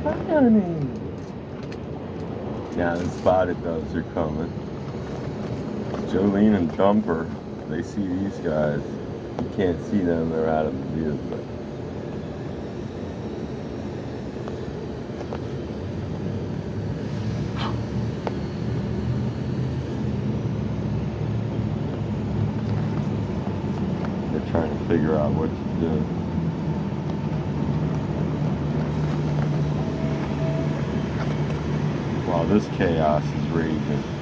Hi, honey. Now the spotted doves are coming. Jolene and Thumper, they see these guys. You can't see them, they're out of view. But they're trying to figure out what to do. While this chaos is raging.